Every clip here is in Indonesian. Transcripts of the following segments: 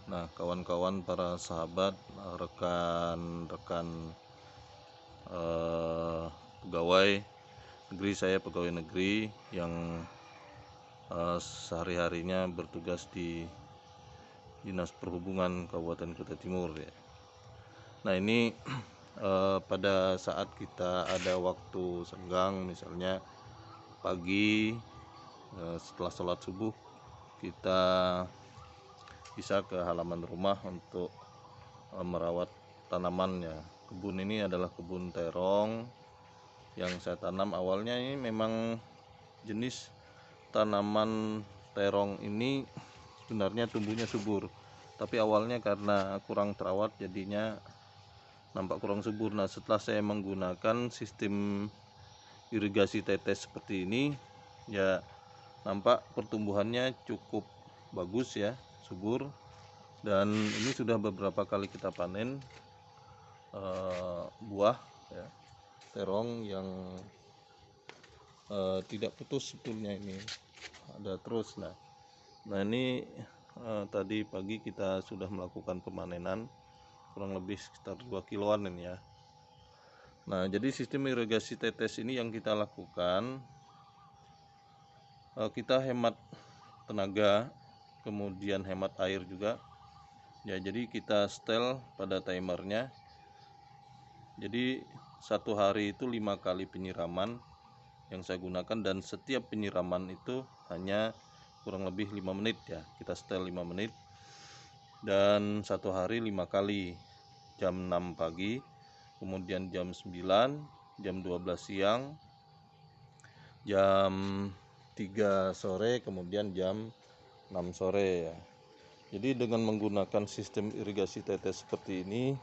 Nah, kawan-kawan, para sahabat, rekan-rekan pegawai negeri, saya pegawai negeri yang sehari-harinya bertugas di Dinas Perhubungan Kabupaten Kutai Timur ya. Nah, ini pada saat kita ada waktu senggang, misalnya pagi setelah sholat subuh, kita bisa ke halaman rumah untuk merawat tanamannya. Kebun ini adalah kebun terong yang saya tanam. Awalnya ini memang jenis tanaman terong ini sebenarnya tumbuhnya subur, tapi awalnya karena kurang terawat jadinya nampak kurang subur. Nah, setelah saya menggunakan sistem irigasi tetes seperti ini, ya nampak pertumbuhannya cukup bagus ya, subur. Dan ini sudah beberapa kali kita panen buah ya, terong yang tidak putus sebetulnya, ini ada terus. Nah ini tadi pagi kita sudah melakukan pemanenan kurang lebih sekitar 2 kiloan ini ya. Nah, jadi sistem irigasi tetes ini yang kita lakukan, kita hemat tenaga, kemudian hemat air juga ya. Jadi kita setel pada timernya, jadi satu hari itu 5 kali penyiraman yang saya gunakan, dan setiap penyiraman itu hanya kurang lebih 5 menit ya. Kita setel 5 menit dan satu hari 5 kali, jam 6 pagi, kemudian jam 9, jam 12 siang, jam 3 sore, kemudian jam 6 sore ya. Jadi dengan menggunakan sistem irigasi tetes seperti ini,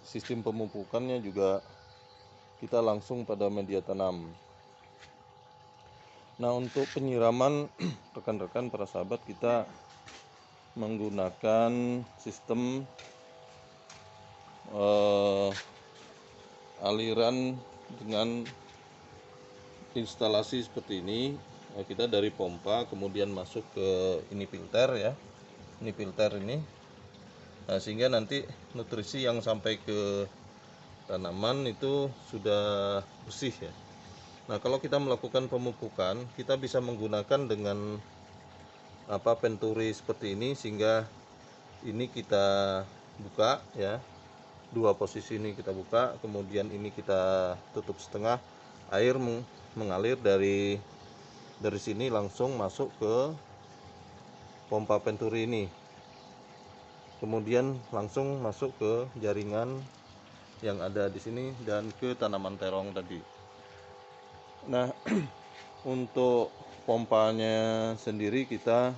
sistem pemupukannya juga kita langsung pada media tanam. Nah, untuk penyiraman rekan-rekan, para sahabat, kita menggunakan sistem aliran dengan instalasi seperti ini. Kita dari pompa kemudian masuk ke ini filter ya, ini filter ini. Nah, sehingga nanti nutrisi yang sampai ke tanaman itu sudah bersih ya. Nah, kalau kita melakukan pemupukan, kita bisa menggunakan dengan penturi seperti ini, sehingga ini kita buka ya, dua posisi ini kita buka, kemudian ini kita tutup setengah, air mengalir dari sini langsung masuk ke pompa penturi ini, kemudian langsung masuk ke jaringan yang ada di sini dan ke tanaman terong tadi. Nah, untuk pompanya sendiri kita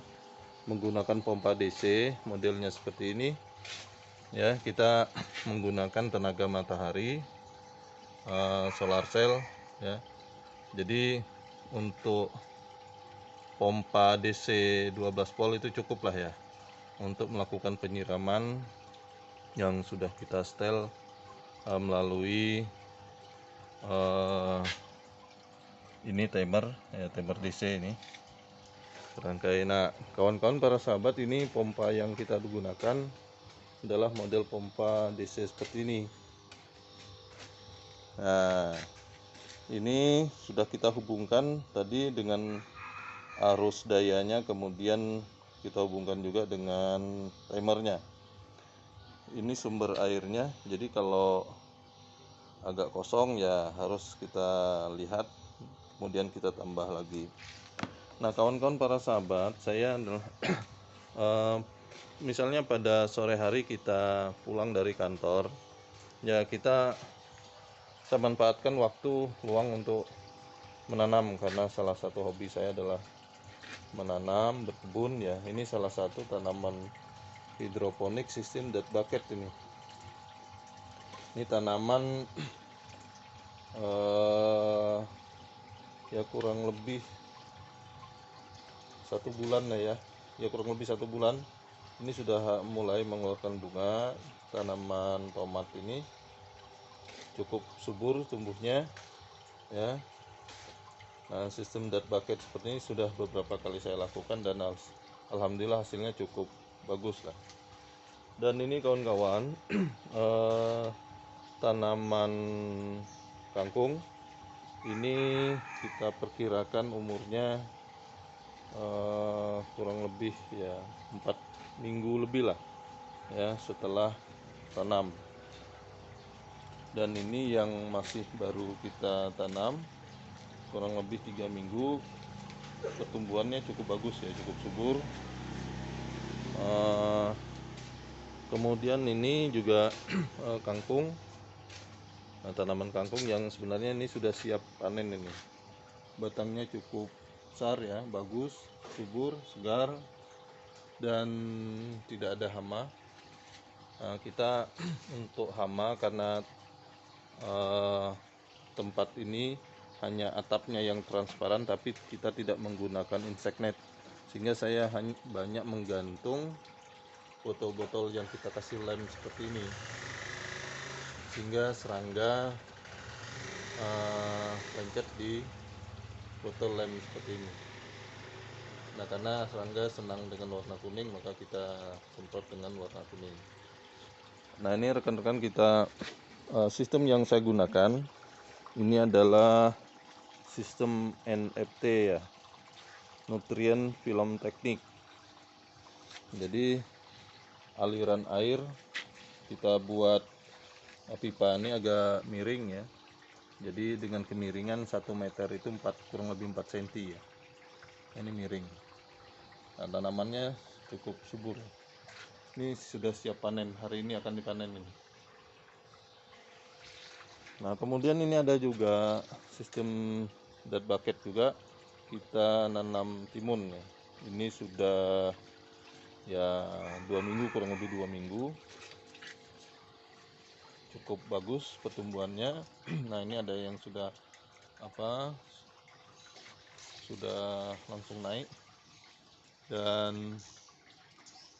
menggunakan pompa DC, modelnya seperti ini ya. Kita menggunakan tenaga matahari, solar cell ya. Jadi untuk pompa DC 12 volt itu cukup lah ya untuk melakukan penyiraman yang sudah kita setel melalui ini timer ya, timer DC ini rangkai. Nah, kawan-kawan, para sahabat, ini pompa yang kita gunakan adalah model pompa DC seperti ini. Nah, ini sudah kita hubungkan tadi dengan arus dayanya, kemudian kita hubungkan juga dengan timernya. Ini sumber airnya, jadi kalau agak kosong ya harus kita lihat, kemudian kita tambah lagi. Nah, kawan-kawan, para sahabat, saya adalah misalnya pada sore hari kita pulang dari kantor ya, saya manfaatkan waktu luang untuk menanam, karena salah satu hobi saya adalah menanam, berkebun ya. Ini salah satu tanaman hidroponik sistem dirt bucket ini. Ini tanaman ya kurang lebih 1 bulan ya, kurang lebih 1 bulan ini sudah mulai mengeluarkan bunga. Tanaman tomat ini cukup subur tumbuhnya ya. Nah, sistem dirt bucket seperti ini sudah beberapa kali saya lakukan dan alhamdulillah hasilnya cukup bagus lah. Dan ini kawan-kawan tanaman kangkung ini kita perkirakan umurnya kurang lebih ya 4 minggu lebih lah ya setelah tanam. Dan ini yang masih baru kita tanam kurang lebih 3 minggu, pertumbuhannya cukup bagus ya, cukup subur. Kemudian ini juga kangkung, tanaman kangkung yang sebenarnya ini sudah siap panen. Ini batangnya cukup besar ya, bagus, subur, segar, dan tidak ada hama. Kita untuk hama karena tempat ini hanya atapnya yang transparan, tapi kita tidak menggunakan insect net, sehingga saya hanya banyak menggantung botol-botol yang kita kasih lem seperti ini, sehingga serangga lencet di botol lem seperti ini. Nah, karena serangga senang dengan warna kuning, maka kita semprot dengan warna kuning. Nah, ini rekan-rekan kita, sistem yang saya gunakan ini adalah sistem NFT ya, Nutrient Film Technique. Jadi aliran air kita buat pipa ini agak miring ya. Jadi dengan kemiringan 1 meter itu kurang lebih 4 cm ya. Ini miring. Nah, tanamannya cukup subur. Ini sudah siap panen, hari ini akan dipanen ini. Nah, kemudian ini ada juga sistem dead bucket juga, kita nanam timun ya. Ini sudah ya 2 minggu, kurang lebih 2 minggu, cukup bagus pertumbuhannya. Nah, ini ada yang sudah langsung naik, dan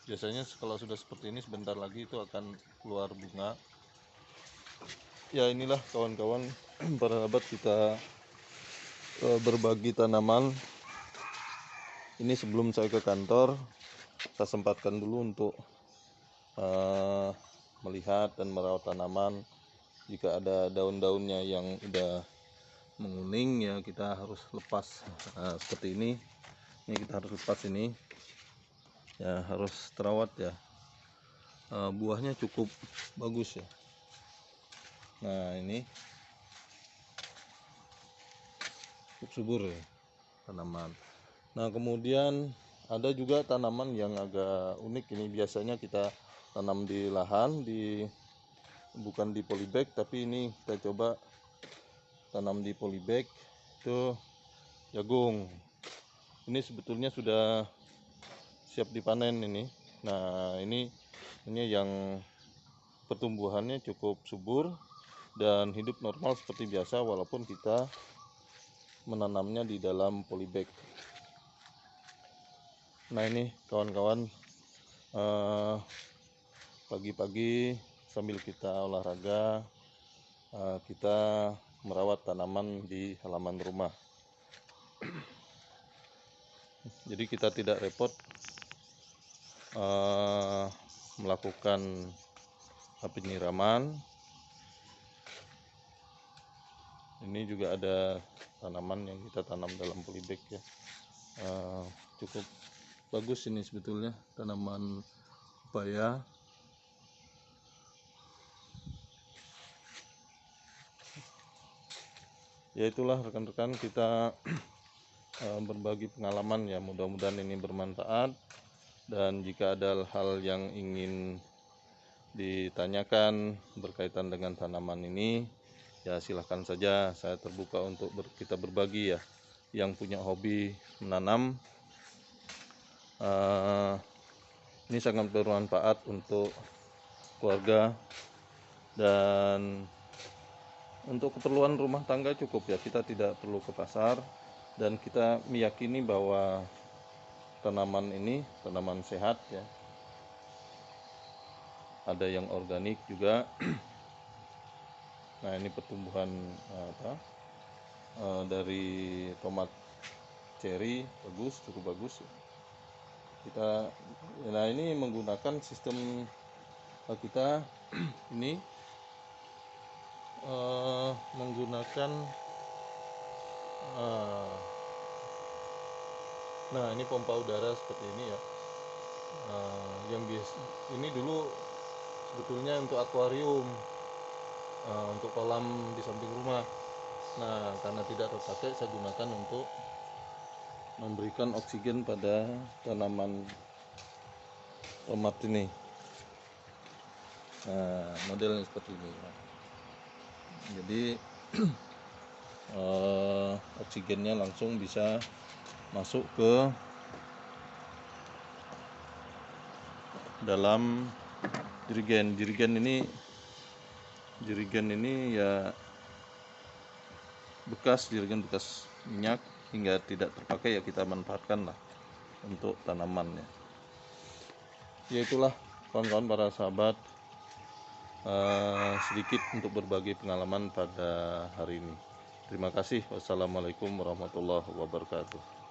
biasanya kalau sudah seperti ini sebentar lagi itu akan keluar bunga. Ya, inilah kawan-kawan para sahabat, kita berbagi tanaman ini. Sebelum saya ke kantor, saya sempatkan dulu untuk melihat dan merawat tanaman. Jika ada daun-daunnya yang udah menguning ya, kita harus lepas. Seperti ini kita harus lepas ini ya, harus terawat ya. Buahnya cukup bagus ya. Nah, ini cukup subur ya tanaman. Nah, kemudian ada juga tanaman yang agak unik. Ini biasanya kita tanam di lahan, bukan di polybag, tapi ini kita coba tanam di polybag. Itu jagung. Ini sebetulnya sudah siap dipanen ini. Nah, ini yang pertumbuhannya cukup subur dan hidup normal seperti biasa, walaupun kita menanamnya di dalam polybag. Nah, ini kawan-kawan, pagi-pagi sambil kita olahraga, kita merawat tanaman di halaman rumah. Jadi kita tidak repot melakukan penyiraman. Ini juga ada tanaman yang kita tanam dalam polybag ya. Cukup bagus ini sebetulnya, tanaman pepaya. Ya, itulah rekan-rekan, kita berbagi pengalaman ya, mudah-mudahan ini bermanfaat. Dan jika ada hal yang ingin ditanyakan berkaitan dengan tanaman ini, ya silahkan saja, saya terbuka untuk kita berbagi ya. Yang punya hobi menanam, ini sangat bermanfaat untuk keluarga, dan untuk keperluan rumah tangga cukup ya. Kita tidak perlu ke pasar, dan kita meyakini bahwa tanaman ini tanaman sehat ya. Ada yang organik juga. Nah, ini pertumbuhan dari tomat cherry bagus, cukup bagus. Nah ini menggunakan sistem kita ini menggunakan nah ini pompa udara seperti ini ya. Yang biasa ini dulu sebetulnya untuk akuarium, untuk kolam di samping rumah. Nah karena tidak terpakai, saya gunakan untuk memberikan oksigen pada tanaman tomat ini. Nah modelnya seperti ini. Jadi oksigennya langsung bisa masuk ke dalam jerigen. Jerigen ini ya jerigen bekas minyak hingga tidak terpakai, ya kita manfaatkan lah untuk tanaman ya. Ya itulah kawan-kawan para sahabat, sedikit untuk berbagi pengalaman pada hari ini. Terima kasih. Wassalamualaikum warahmatullahi wabarakatuh.